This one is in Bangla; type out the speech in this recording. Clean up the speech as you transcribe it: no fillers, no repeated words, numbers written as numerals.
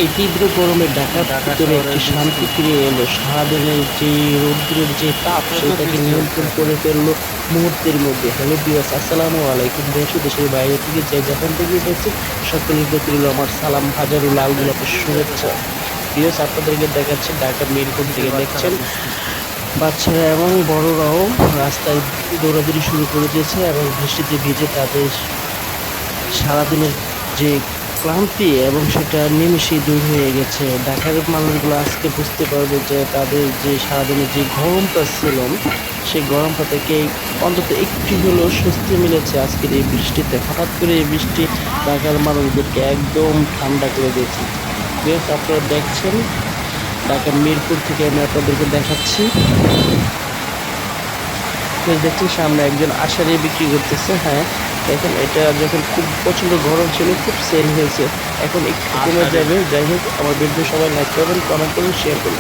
এই তীব্র গরমে ঢাকার ভিতরে একটি শান্তি ফিরে এলো। সারাদিনের যে রৌদ্রের যে তাপ সেটাকে নিয়ন্ত্রণ করে ফেললো মুহূর্তের মধ্যে। হ্যালো ভিউয়ার্স, আসসালামু আলাইকুম। দেশ ও দেশের বাইরে থেকে যে যেখান থেকে দেখছেন সকলের প্রতি রইল আমার সালাম, হাজারো লাল গোলাপের শুভেচ্ছা। ভিউয়ার্স, আপনাদেরকে দেখাচ্ছি ঢাকার মিরপুর থেকে দেখছেন বাচ্চারা এবং বড়রাও রাস্তায় দৌড়াদৌড়ি শুরু করে দিয়েছে এবং বৃষ্টিতে ভিজে তাদের সারাদিনের যে ক্লান্তি এবং সেটা নিমেষেই দূর হয়ে গেছে। ঢাকার মানুষগুলো আজকে বুঝতে পারবে যে তাদের যে সারাদিনের যে গরমটা ছিল সেই গরমটা থেকে অন্তত একটু হলেও স্বস্তি মিলেছে আজকের এই বৃষ্টিতে। হঠাৎ করে এই বৃষ্টি ঢাকার মানুষদেরকে একদম ঠান্ডা করে দিয়েছে। বেশ, আপনারা দেখছেন ঢাকার মিরপুর থেকে আমি আপনাদেরকে দেখাচ্ছি। দেখছেন সামনে একজন আষাঢ়ি বিক্রি করতেছে। হ্যাঁ, দেখেন এটা যখন খুব প্রচন্ড গরম ছিল খুব সেল হয়েছে, এখন একটু কমে যাবে। যাই হোক, আমার ভিডিও সবাই লাইক করবেন, কমেন্ট করবেন, শেয়ার করবেন।